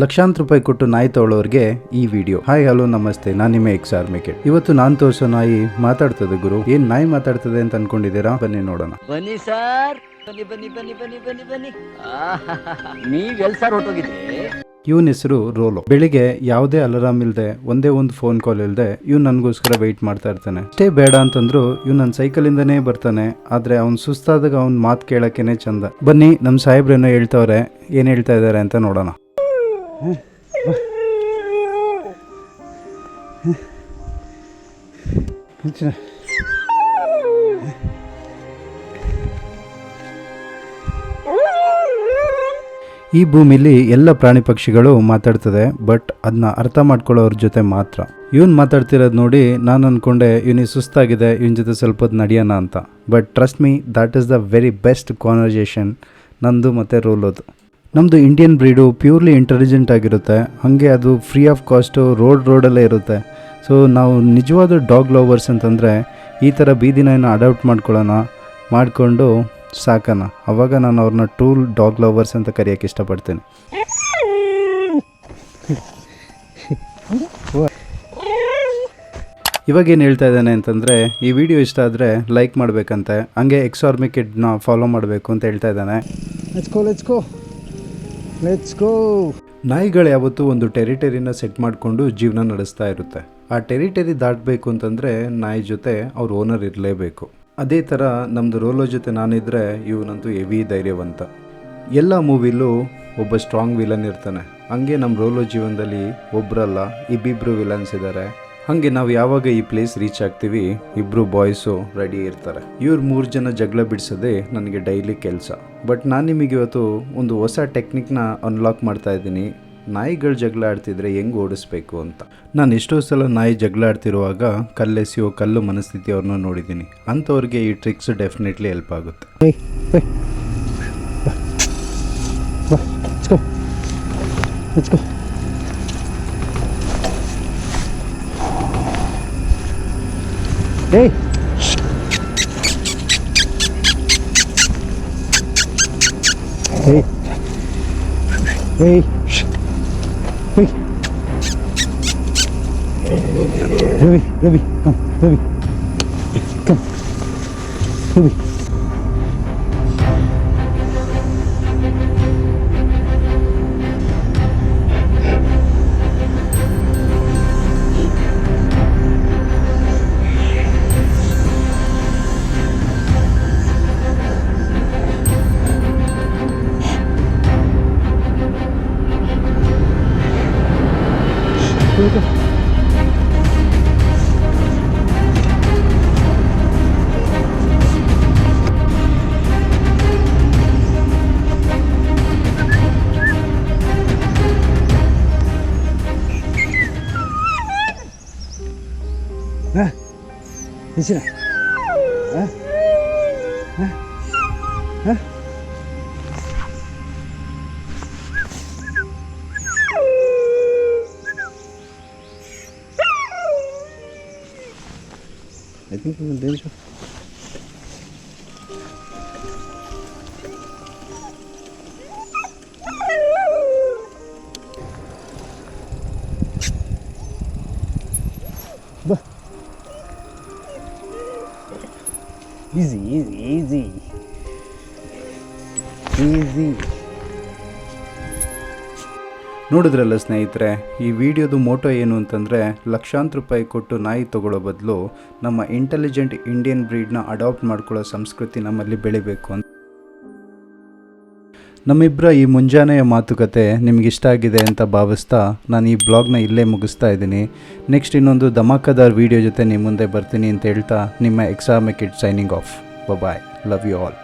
ಲಕ್ಷಾಂತರ ರೂಪಾಯಿ ಕೊಟ್ಟು ನಾಯಿ ತಗೊಳ್ಳೋರಿಗೆ ಈ ವಿಡಿಯೋ. ಹಾಯ್ ಹಲೋ ನಮಸ್ತೆ, ನಾನು ನಿಮ್ಮ ಎಕ್ಸ್ ಆರ್ಮಿ ಕಿಡ್. ಇವತ್ತು ನಾನು ತೋರಿಸೋ ನಾಯಿ ಮಾತಾಡ್ತದೆ ಗುರು. ಏನ್ ನಾಯಿ ಮಾತಾಡ್ತದೆ ಅಂತ ಅನ್ಕೊಂಡಿದ್ದೀರಾ? ಬನ್ನಿ ನೋಡೋಣ. ಬನ್ನಿ ಸರ್, ಬನ್ನಿ ಬನ್ನಿ ಬನ್ನಿ ಬನ್ನಿ ಬನ್ನಿ ಬನ್ನಿ. ನೀವೆಲ್ ಸರ್ ಹೊರಟೋಗಿದ್ರಿ? ಇವನ್ ಹೆಸರು ರೋಲೋ. ಬೆಳಿಗ್ಗೆ ಯಾವುದೇ ಅಲಾರಾಮ್ ಇಲ್ದೆ, ಒಂದೇ ಒಂದು ಫೋನ್ ಕಾಲ್ ಇಲ್ದೆ ಇವ್ ನನ್ಗೋಸ್ಕರ ವೆಯ್ಟ್ ಮಾಡ್ತಾ ಇರ್ತಾನೆ. ಅಷ್ಟೇ ಬೇಡ ಅಂತಂದ್ರು ಇವ್ ನನ್ನ ಸೈಕಲ್ ಇಂದಾನೇ ಬರ್ತಾನೆ. ಆದ್ರೆ ಅವ್ನ್ ಸುಸ್ತಾದಾಗ ಅವ್ನ್ ಮಾತು ಕೇಳಕ್ಕೇನೆ ಚಂದ. ಬನ್ನಿ ನಮ್ ಸಾಹೇಬ್ರೇನೋ ಹೇಳ್ತವ್ರೆ, ಏನ್ ಹೇಳ್ತಾ ಇದಾರೆ ಅಂತ ನೋಡೋಣ. ಈ ಭೂಮಿಲಿ ಎಲ್ಲ ಪ್ರಾಣಿ ಪಕ್ಷಿಗಳು ಮಾತಾಡ್ತದೆ, ಬಟ್ ಅದನ್ನ ಅರ್ಥ ಮಾಡ್ಕೊಳ್ಳೋರ ಜೊತೆ ಮಾತ್ರ. ಇವನ್ ಮಾತಾಡ್ತಿರೋದು ನೋಡಿ ನಾನು ಅನ್ಕೊಂಡೆ ಇವನಿಗೆ ಸುಸ್ತಾಗಿದೆ, ಇವನ್ ಜೊತೆ ಸ್ವಲ್ಪ ಹೊತ್ತು ನಡೆಯೋಣ ಅಂತ. But trust me, that is the very best conversation ನಂದು ಮತ್ತು ರೋಲೋದು. ನಮ್ಮದು ಇಂಡಿಯನ್ ಬ್ರೀಡು ಪ್ಯೂರ್ಲಿ ಇಂಟೆಲಿಜೆಂಟ್ ಆಗಿರುತ್ತೆ. ಹಾಗೆ ಅದು ಫ್ರೀ ಆಫ್ ಕಾಸ್ಟು ರೋಡಲ್ಲೇ ಇರುತ್ತೆ. ಸೊ ನಾವು ನಿಜವಾದ ಡಾಗ್ ಲವರ್ಸ್ ಅಂತಂದರೆ ಈ ಥರ ಬೀದಿನ ಅಡಾಪ್ಟ್ ಮಾಡಿಕೊಂಡು ಸಾಕಣ. ಅವಾಗ ನಾನು ಅವ್ರನ್ನ ಟ್ರೂ ಡಾಗ್ ಲವರ್ಸ್ ಅಂತ ಕರೆಯೋಕ್ಕೆ ಇಷ್ಟಪಡ್ತೇನೆ. ಇವಾಗೇನು ಹೇಳ್ತಾ ಇದ್ದಾನೆ ಅಂತಂದರೆ, ಈ ವಿಡಿಯೋ ಇಷ್ಟ ಆದರೆ ಲೈಕ್ ಮಾಡಬೇಕಂತೆ, ಹಂಗೆ ಎಕ್ಸ್ ಆರ್ಮಿ ಕಿಡ್ನ ಫಾಲೋ ಮಾಡಬೇಕು ಅಂತ ಹೇಳ್ತಾ ಇದ್ದಾನೆ. Let's go. ನಾಯಿಗಳು ಯಾವತ್ತೂ ಒಂದು ಟೆರಿಟರಿನ ಸೆಟ್ ಮಾಡಿಕೊಂಡು ಜೀವನ ನಡೆಸ್ತಾ ಇರುತ್ತೆ. ಆ ಟೆರಿಟರಿ ದಾಟಬೇಕು ಅಂತಂದರೆ ನಾಯಿ ಜೊತೆ ಅವ್ರ ಓನರ್ ಇರಲೇಬೇಕು. ಅದೇ ಥರ ನಮ್ಮದು ರೋಲೋ ಜೊತೆ ನಾನಿದ್ರೆ ಇವನಂತೂ ಹೆವಿ ಧೈರ್ಯವಂತ. ಎಲ್ಲ ಮೂವಿಲೂ ಒಬ್ಬ ಸ್ಟ್ರಾಂಗ್ ವಿಲನ್ ಇರ್ತಾನೆ. ಹಂಗೆ ನಮ್ಮ ರೋಲೋ ಜೀವನದಲ್ಲಿ ಒಬ್ಬರಲ್ಲ ಇಬ್ಬಿಬ್ಬರು ವಿಲನ್ಸ್ ಇದ್ದಾರೆ. ಹಾಗೆ ನಾವು ಯಾವಾಗ ಈ ಪ್ಲೇಸ್ ರೀಚ್ ಆಗ್ತೀವಿ, ಇಬ್ಬರು ಬಾಯ್ಸು ರೆಡಿ ಇರ್ತಾರೆ. ಇವ್ರು 3 ಜನ ಜಗಳ ಬಿಡಿಸೋದೇ ನನಗೆ ಡೈಲಿ ಕೆಲಸ. ಬಟ್ ನಾನು ನಿಮಗೆ ಇವತ್ತು ಒಂದು ಹೊಸ ಟೆಕ್ನಿಕ್ನ ಅನ್ಲಾಕ್ ಮಾಡ್ತಾ ಇದ್ದೀನಿ. ನಾಯಿಗಳು ಜಗಳ ಆಡ್ತಿದ್ರೆ ಹೆಂಗೆ ಓಡಿಸ್ಬೇಕು ಅಂತ. ನಾನು ಎಷ್ಟೋ ಸಲ ನಾಯಿ ಜಗಳ ಆಡ್ತಿರುವಾಗ ಕಲ್ಲೆಸೆಯೋ ಕಲ್ಲು ಮನಸ್ಥಿತಿ ಅವ್ರನ್ನ ನೋಡಿದ್ದೀನಿ. ಅಂಥವ್ರಿಗೆ ಈ ಟ್ರಿಕ್ಸ್ ಡೆಫಿನೆಟ್ಲಿ ಹೆಲ್ಪ್ ಆಗುತ್ತೆ. Hey! Hey! Hey! Hey! Ravi, come, Ravi. Come, Ravi. Go. Listen. I think I'm in danger. Easy. ನೋಡಿದ್ರಲ್ಲ ಸ್ನೇಹಿತರೆ, ಈ ವಿಡಿಯೋದು ಮೋಟೋ ಏನು ಅಂತಂದರೆ, ಲಕ್ಷಾಂತರ ರೂಪಾಯಿ ಕೊಟ್ಟು ನಾಯಿ ತಗೊಳ್ಳೋ ಬದಲು ನಮ್ಮ ಇಂಟೆಲಿಜೆಂಟ್ ಇಂಡಿಯನ್ ಬ್ರೀಡ್ನ ಅಡಾಪ್ಟ್ ಮಾಡ್ಕೊಳ್ಳೋ ಸಂಸ್ಕೃತಿ ನಮ್ಮಲ್ಲಿ ಬೆಳಿಬೇಕು ಅಂತ. ನಮ್ಮಿಬ್ಬರ ಈ ಮುಂಜಾನೆಯ ಮಾತುಕತೆ ನಿಮಗಿಷ್ಟ ಆಗಿದೆ ಅಂತ ಭಾವಿಸ್ತಾ ನಾನು ಈ ಬ್ಲಾಗ್ನ ಇಲ್ಲೇ ಮುಗಿಸ್ತಾ ಇದ್ದೀನಿ. ನೆಕ್ಸ್ಟ್ ಇನ್ನೊಂದು ಧಮಾಕದಾರ್ ವಿಡಿಯೋ ಜೊತೆ ನಿಮ್ಮ ಮುಂದೆ ಬರ್ತೀನಿ ಅಂತ ಹೇಳ್ತಾ ನಿಮ್ಮ ex army kid signing off. Bye. Love you all.